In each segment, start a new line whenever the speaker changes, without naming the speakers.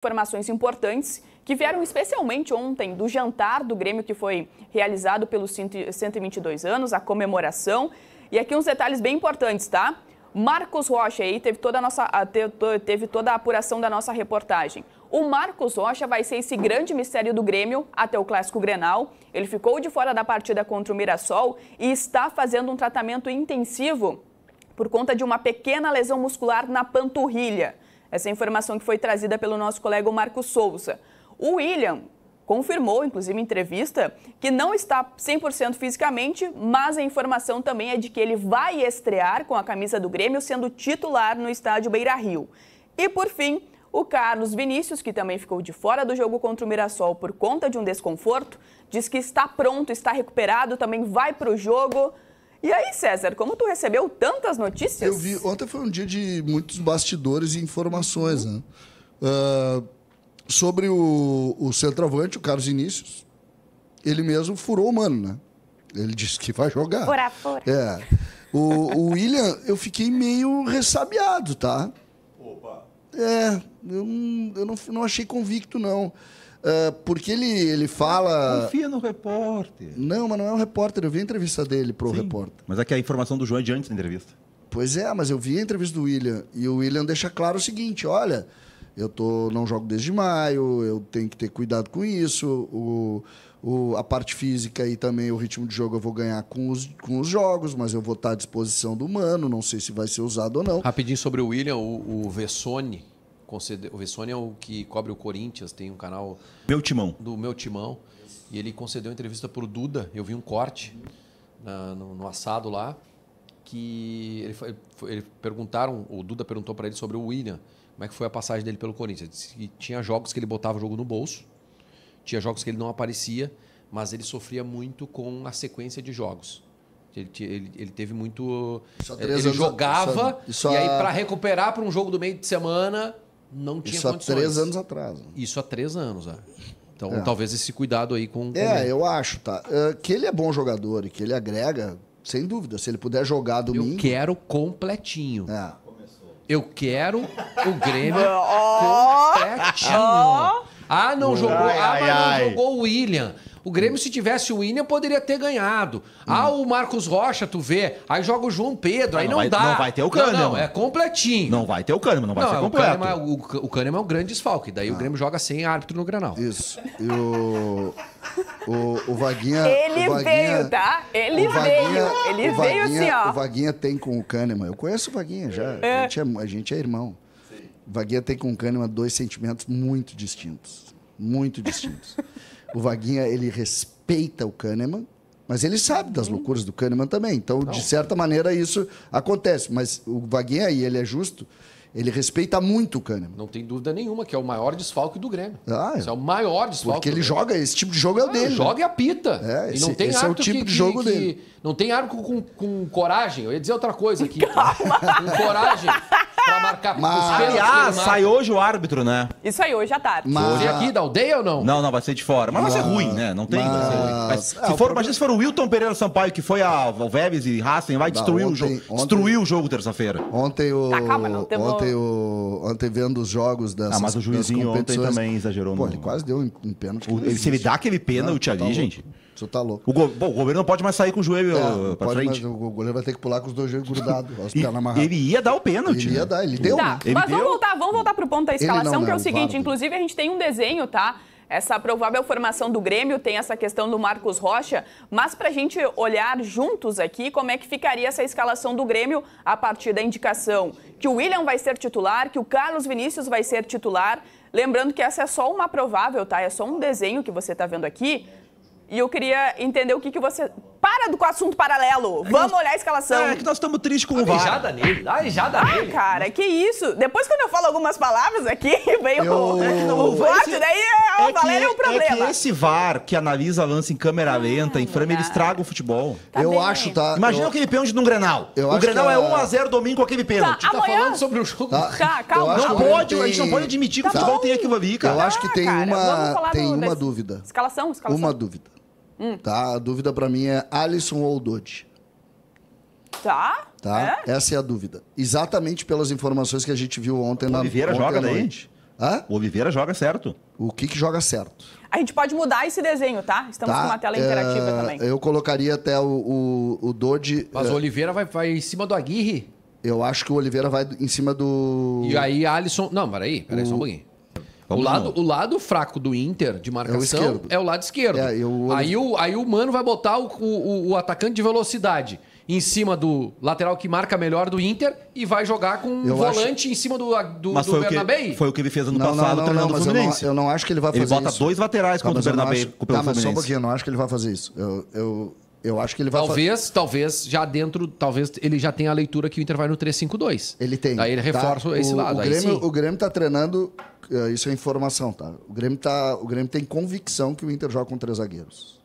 Informações importantes que vieram especialmente ontem do jantar do Grêmio que foi realizado pelos 122 anos, a comemoração. E aqui uns detalhes bem importantes, tá? Marcos Rocha aí teve toda a apuração da nossa reportagem. O Marcos Rocha vai ser esse grande mistério do Grêmio até o Clássico Grenal. Ele ficou de fora da partida contra o Mirassol e está fazendo um tratamento intensivo por conta de uma pequena lesão muscular na panturrilha. Essa é a informação que foi trazida pelo nosso colega Marcos Souza. O William confirmou, inclusive em entrevista, que não está 100% fisicamente, mas a informação também é de que ele vai estrear com a camisa do Grêmio, sendo titular no estádio Beira-Rio. E, por fim, o Carlos Vinícius, que também ficou de fora do jogo contra o Mirassol por conta de um desconforto, diz que está pronto, está recuperado, também vai para o jogo. E aí, César, como tu recebeu tantas notícias?
Eu vi, ontem foi um dia de muitos bastidores e informações, né? Sobre o centroavante, o Carlos Vinícius, ele mesmo furou o mano, né? Ele disse que vai jogar.
Fora.
É. O William, eu fiquei meio ressabiado, tá?
Opa.
Eu não achei convicto, não. Porque ele fala...
Confia no repórter.
Não, mas não é um repórter. Eu vi a entrevista dele pro repórter.
Mas é que a informação do João é de antes da entrevista.
Pois é, mas eu vi a entrevista do William. E o William deixa claro o seguinte, olha, não jogo desde maio, eu tenho que ter cuidado com isso. A parte física e também o ritmo de jogo eu vou ganhar com os jogos, mas eu vou estar à disposição do Mano, não sei se vai ser usado ou não.
Rapidinho sobre o William, o Vessone... O Vessone é o que cobre o Corinthians, tem um canal...
Meu Timão.
Do Meu Timão. E ele concedeu entrevista para o Duda. Eu vi um corte no assado lá, que ele perguntaram, o Duda perguntou para ele sobre o William, como é que foi a passagem dele pelo Corinthians. Ele disse que tinha jogos que ele botava o jogo no bolso, tinha jogos que ele não aparecia, mas ele sofria muito com a sequência de jogos. Ele teve muito... Ele jogava, e aí para recuperar para um jogo do meio de semana... Não tinha condições.
Isso há 3 anos atrás.
Isso há 3 anos, Então, talvez esse cuidado aí com...
eu acho, tá? Que ele é bom jogador e que ele agrega, sem dúvida. Se ele puder jogar domingo...
Eu quero completinho. Eu quero o Grêmio completinho. Não jogou. Mas não jogou o William. O Grêmio, se tivesse o William, poderia ter ganhado. O Marcos Rocha, tu vê. Aí joga o João Pedro, aí não dá.
Não vai ter o Kahneman.
Não, é completinho.
Não vai ter o Kahneman, não vai ser completo.
O Kahneman é um grande desfalque. Daí o Grêmio joga sem árbitro no Grenal.
Isso. E o Vaguinha...
veio, tá? Ele veio assim, ó.
O Vaguinha tem com o Kahneman. Eu conheço o Vaguinha já. A gente é irmão. Sim. O Vaguinha tem com o Kahneman 2 sentimentos muito distintos. Muito distintos. O Vaguinha, ele respeita o Kahneman, mas ele sabe das loucuras do Kahneman também. Então, de certa maneira, isso acontece. Mas o Vaguinha aí, ele é justo, ele respeita muito o Kahneman.
Não tem dúvida nenhuma que é o maior desfalque do Grêmio. Esse é o maior desfalque.
Porque ele joga, esse tipo de jogo é o dele.
Joga e apita.
E não tem esse é o tipo de jogo dele.
Não tem árbitro com coragem. Eu ia dizer outra coisa aqui. Com coragem pra marcar.
Aliás, sai hoje o árbitro, né?
Isso aí, hoje à tarde.
Hoje aqui, da aldeia ou não?
Não, vai ser de fora. Mas vai ser ruim, né? Não tem. Imagina se for o Wilton Pereira Sampaio, que foi ao Vélez e Racing, vai destruir o jogo. Destruiu o jogo terça-feira.
Ontem
calma, não temos...
Ontem vendo os jogos dessas
mas o juizinho ontem também exagerou.
Ele quase deu um pênalti.
Se ele dá aquele pênalti ali, gente...
Você tá louco.
O goleiro não pode mais sair com o joelho pra frente.
Mas o goleiro vai ter que pular com os 2 joelhos grudados, as pernas amarradas.
Ele ia dar o pênalti.
Ele ia dar, ele deu.
Tá,
Ele
mas
deu.
vamos voltar pro ponto da escalação, que é o seguinte,
válido.
inclusive a gente tem um desenho, tá? Essa provável formação do Grêmio, tem essa questão do Marcos Rocha, mas pra gente olhar juntos aqui como é que ficaria essa escalação do Grêmio a partir da indicação que o William vai ser titular, que o Carlos Vinícius vai ser titular. Lembrando que essa é só uma provável, tá? É só um desenho que você tá vendo aqui. E eu queria entender o que você... Para com o assunto paralelo. Vamos olhar a escalação.
É que nós estamos tristes com o VAR.
Aijada nele.
Cara, que isso. Depois, quando eu falo algumas palavras aqui, vem o forte, daí o Valério é um problema.
É que esse VAR que analisa lance em câmera lenta, em frame, ele estraga o futebol.
Eu acho, tá?
Imagina aquele pênalti num Grenal. O Grenal é 1-0 domingo com aquele pênalti.
Tá, amanhã...
falando sobre o jogo.
Tá, calma.
A gente não pode admitir que o futebol tem aquilo ali, cara.
Eu acho que tem uma dúvida.
Escalação.
Uma dúvida. Tá? A dúvida pra mim é Alisson ou Dodge.
Tá?
Essa é a dúvida. Exatamente pelas informações que a gente viu ontem
Oliveira joga daí?
Hã?
O Oliveira joga certo.
O que joga certo?
A gente pode mudar esse desenho, tá? Estamos com uma tela interativa também.
Eu colocaria até o Dodge...
Mas o Oliveira vai em cima do Aguirre.
Eu acho que o Oliveira vai em cima do...
E aí Alisson... Não, peraí só um pouquinho. O lado fraco do Inter de marcação é o lado esquerdo. Aí o Mano vai botar o atacante de velocidade em cima do lateral que marca melhor do Inter e vai jogar com um volante em cima do Bernabé.
Foi o que ele fez ano passado treinando o Fluminense.
Eu não acho que ele vai fazer isso.
Ele bota 2 laterais contra o Bernabé pelo Fluminense.
Mas só um pouquinho, eu não acho que ele vai fazer isso. Eu acho que ele vai fazer...
Talvez já dentro... Talvez ele já tenha a leitura que o Inter vai no 3-5-2.
Ele tem.
Aí ele reforça esse lado.
O Grêmio tá treinando... Isso é informação, tá? O Grêmio tem convicção que o Inter joga com 3 zagueiros.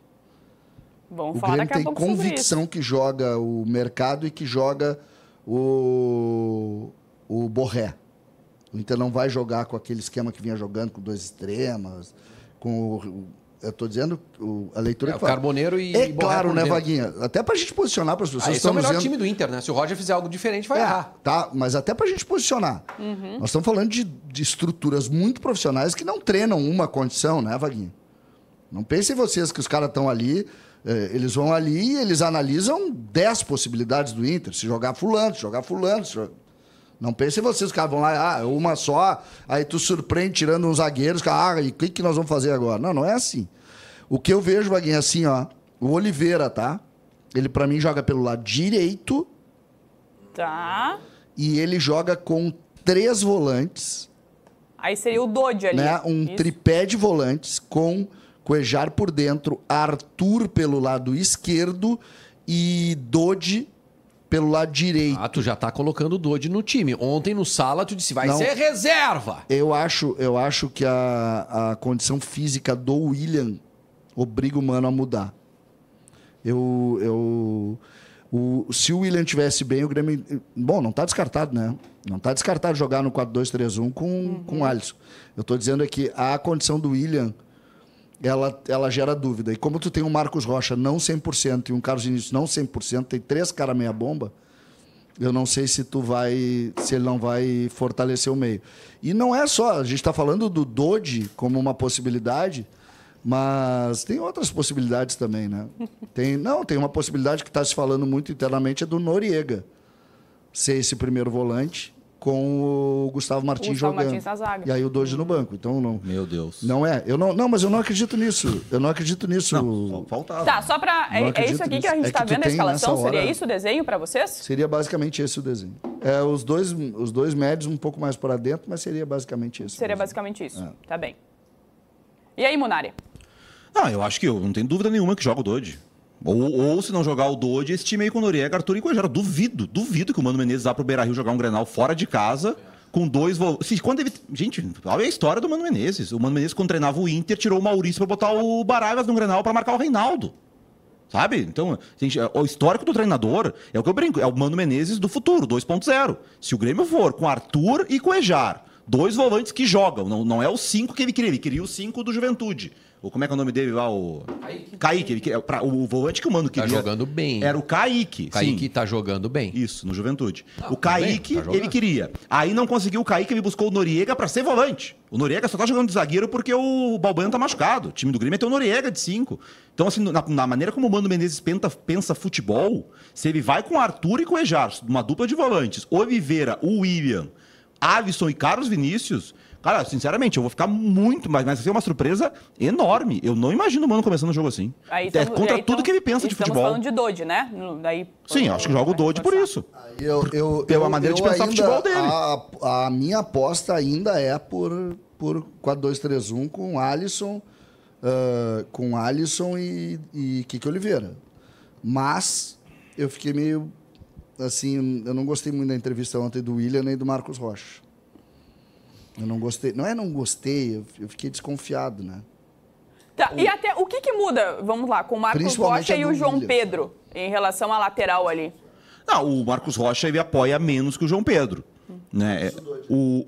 Vamos falar daqui a pouco sobre isso. O Grêmio tem convicção
que joga o Mercado e que joga o Borré. O Inter não vai jogar com aquele esquema que vinha jogando com 2 extremas, eu tô dizendo a leitura que
fala. O Carboneiro e
Borré. Claro, né, Vaguinha? Até pra gente posicionar para as pessoas.
Esse é o melhor time do Inter, né? Se o Roger fizer algo diferente, vai errar.
Tá, mas até pra gente posicionar. Nós estamos falando de estruturas muito profissionais que não treinam uma condição, né, Vaguinha? Não pensem vocês que os caras estão ali, eles vão ali e eles analisam 10 possibilidades do Inter. Se jogar fulano, se jogar fulano. Não pensem vocês, os caras vão lá, uma só, aí tu surpreende tirando uns zagueiros, e o que nós vamos fazer agora? Não é assim. O que eu vejo, Vaguinha, assim, ó, o Oliveira, tá? Ele, pra mim, joga pelo lado direito.
Tá.
E ele joga com 3 volantes.
Aí seria o Dodge ali.
Né? Tripé de volantes com Cuejar por dentro, Arthur pelo lado esquerdo e Dodge pelo lado direito.
Tu já tá colocando o Dodge no time. Ontem no Sala tu disse, vai ser reserva.
Eu acho que a condição física do William obriga o Mano a mudar. Se o William tivesse bem, o Grêmio... Bom, não tá descartado, né? Não tá descartado jogar no 4-2-3-1 com o Alisson. Eu tô dizendo é que a condição do William, ela gera dúvida. E como tu tem um Marcos Rocha não 100% e um Carlos Vinícius não 100%, tem 3 caras meia bomba, eu não sei se ele não vai fortalecer o meio. E não é só, a gente está falando do Dodge como uma possibilidade, mas tem outras possibilidades também, né? Tem uma possibilidade que está se falando muito internamente, é do Noriega ser esse primeiro volante com o Gustavo Martins jogando. Martins na zaga. E aí o Dodge no banco. Então não.
Meu Deus.
Não é. Mas eu não acredito nisso.
Não, faltava.
Tá, só para é isso aqui que a gente está vendo a escalação. Seria isso o desenho para vocês?
Seria basicamente esse o desenho. Os dois médios um pouco mais para dentro, mas seria basicamente isso.
Seria basicamente isso. Tá bem. E aí, Munari?
Eu acho que eu não tenho dúvida nenhuma que joga o Dodge. Ou se não jogar o Dodge, esse time aí com o Noriega, Arthur e Cuejar. Duvido que o Mano Menezes vá pro Beira-Rio jogar um Grenal fora de casa com 2 volantes. Gente, olha a história do Mano Menezes. O Mano Menezes, quando treinava o Inter, tirou o Maurício para botar o Baragas no Grenal para marcar o Reinaldo. Sabe? Então, gente, o histórico do treinador é o que eu brinco, é o Mano Menezes do futuro, 2.0. Se o Grêmio for com Arthur e Cuejar, 2 volantes que jogam, não é o 5 que ele queria o 5 do Juventude. Ou como é que é o nome dele lá? O Kaique. O volante que o Mano queria.
Tá jogando bem.
Era o Kaique.
Kaique tá jogando bem.
Isso, no Juventude. O Kaique, ele queria. Aí não conseguiu o Kaique, ele buscou o Noriega pra ser volante. O Noriega só tá jogando de zagueiro porque o Balbuena tá machucado. O time do Grêmio é ter o Noriega de 5. Então, assim, na maneira como o Mano Menezes pensa futebol, se ele vai com Arthur e Cuejar, uma dupla de volantes, Oliveira, o William, Alisson e Carlos Vinícius... Cara, sinceramente, eu vou ficar muito... Mas vai ser uma surpresa enorme. Eu não imagino o Mano começando o jogo assim. Contra tudo que ele pensa de futebol.
Estamos falando de Dodge, né?
Sim, acho que joga o Dodge por isso. Pela maneira de pensar o futebol dele.
A minha aposta ainda é por 4-2-3-1 com Alisson e Kike Oliveira. Mas eu fiquei meio... Assim, eu não gostei muito da entrevista ontem do William nem do Marcos Rocha. Eu não gostei. Não gostei, eu fiquei desconfiado, né?
Tá, e até o que muda, vamos lá, com o Marcos Rocha e o João Pedro, em relação à lateral ali?
O Marcos Rocha, ele apoia menos que o João Pedro. Né?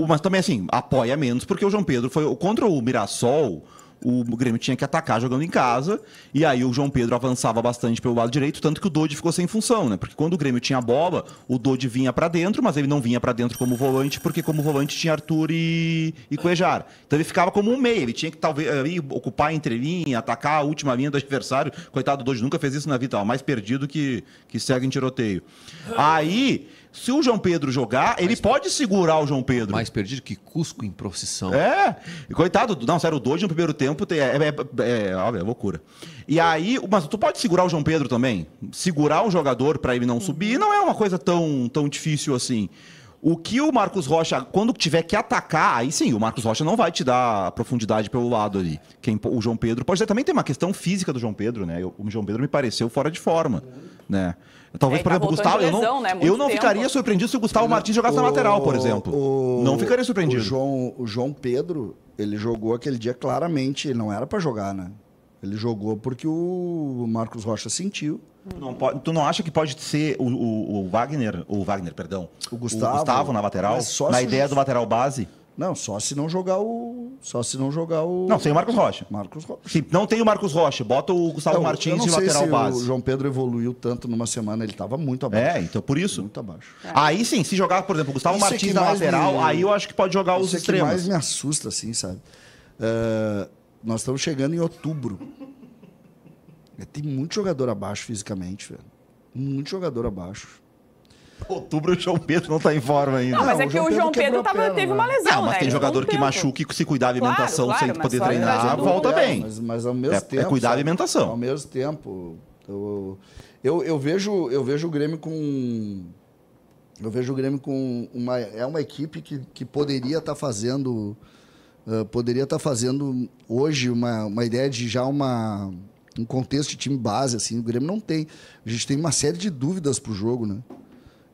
Mas também, assim, apoia menos porque o João Pedro foi... Contra o Mirassol, o Grêmio tinha que atacar jogando em casa, e aí o João Pedro avançava bastante pelo lado direito, tanto que o Dodi ficou sem função, né? Porque quando o Grêmio tinha a bola, o Dodi vinha pra dentro, mas ele não vinha pra dentro como volante, porque como volante tinha Arthur e Cuejar. Então ele ficava como um meio, ele tinha que talvez ali, ocupar a entrelinha, atacar a última linha do adversário. Coitado do Dodi, nunca fez isso na vida, tava mais perdido que segue em tiroteio. Aí, se o João Pedro jogar, ele pode segurar o João Pedro.
Mais perdido que Cusco em procissão.
E coitado, não, sério, o Dodi no primeiro tempo é loucura. E aí, mas tu pode segurar o João Pedro também? Segurar o jogador para ele não subir não é uma coisa tão difícil assim. O que o Marcos Rocha, quando tiver que atacar, aí sim, o Marcos Rocha não vai te dar profundidade pelo lado ali. O João Pedro pode ter, também tem uma questão física do João Pedro, né? O João Pedro me pareceu fora de forma, né? Talvez, por exemplo, o Gustavo, eu não ficaria surpreendido se o Gustavo Martins jogasse na lateral, por exemplo. Não ficaria surpreendido.
O João Pedro, ele jogou aquele dia claramente, ele não era para jogar, né? Ele jogou porque o Marcos Rocha sentiu.
Tu não acha que pode ser o Wagner, perdão, o Gustavo na lateral, na ideia do lateral base?
Não, só se não jogar o...
Não, sem o Marcos Rocha. Sim, não tem o Marcos Rocha, bota o Gustavo Martins de lateral base.
O João Pedro evoluiu tanto numa semana, ele estava muito abaixo.
Então por isso.
Muito abaixo.
Aí sim, se jogar, por exemplo, o Gustavo Martins na lateral, aí eu acho que pode jogar os extremos.
O que mais me assusta, assim, sabe? Nós estamos chegando em outubro. Tem muito jogador abaixo fisicamente, velho. Muito jogador abaixo.
Outubro o João Pedro não tá em forma ainda.
Não, mas é que o João Pedro teve uma lesão,
mas
né?
tem jogador que machuca e se cuidar da alimentação sem poder treinar, volta bem.
Mas ao mesmo tempo...
É cuidar da alimentação.
Ao mesmo tempo, eu vejo o Grêmio com... Eu vejo o Grêmio com uma equipe que poderia estar fazendo... poderia estar fazendo hoje uma ideia de já um contexto de time base, assim. O Grêmio não tem. A gente tem uma série de dúvidas pro jogo, né?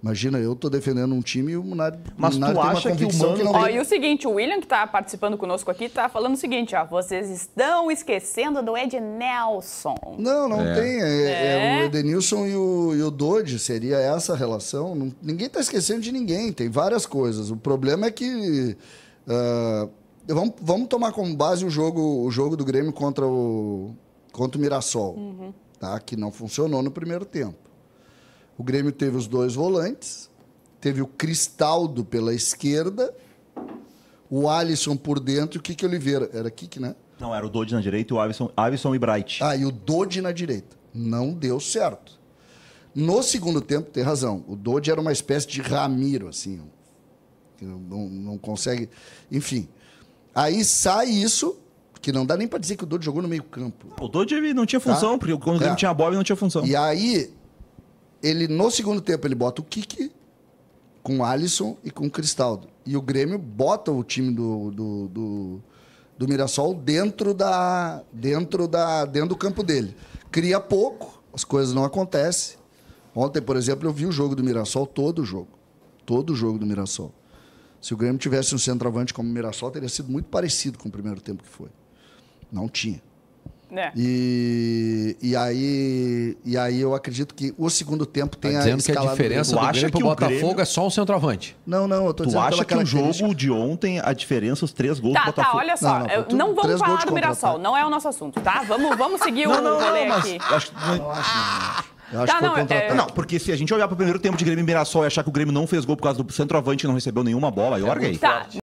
Imagina, eu tô defendendo um time e o Munari
Mas tu acha que o Mano...
Ó, e o seguinte, o William, que tá participando conosco aqui, tá falando o seguinte, ó. Vocês estão esquecendo do Ednelson.
Não tem. O Edenilson e o Dodi, seria essa a relação. Ninguém tá esquecendo de ninguém, tem várias coisas. O problema é que... vamos tomar como base o jogo do Grêmio contra o Mirassol, tá? Que não funcionou no primeiro tempo. O Grêmio teve os dois volantes, teve o Cristaldo pela esquerda, o Alisson por dentro e o Kiki Oliveira. Era Kiki, né?
Não, era o Dodi na direita e o Alisson e Bright.
E o Dodi na direita. Não deu certo. No segundo tempo, tem razão, o Dodi era uma espécie de Ramiro, assim, que não consegue... Enfim, aí sai isso... Que não dá nem pra dizer que o Dodi jogou no meio campo.
O Dodi ele não tinha função, porque quando o Grêmio tinha a bola ele não tinha função.
E aí, no segundo tempo, ele bota o Kiki com o Alisson e com o Cristaldo. E o Grêmio bota o time do Mirassol dentro do campo dele. Cria pouco, as coisas não acontecem. Ontem, por exemplo, eu vi o jogo do Mirassol, todo o jogo do Mirassol. Se o Grêmio tivesse um centroavante como o Mirassol, teria sido muito parecido com o primeiro tempo que foi. Não tinha. E aí eu acredito que o segundo tempo tem
dizendo que a diferença do Grêmio pro Botafogo é só um centroavante.
Não, eu tô dizendo...
Tu acha que o jogo de ontem, a diferença, os 3 gols do Botafogo...
Tá, olha só. Não vamos falar do Mirassol, não é o nosso assunto, tá? Vamos seguir o rolê aqui.
Não, porque se a gente olhar pro primeiro tempo de Grêmio e Mirassol e achar que o Grêmio não fez gol por causa do centroavante e não recebeu nenhuma bola, eu larguei.
Tá.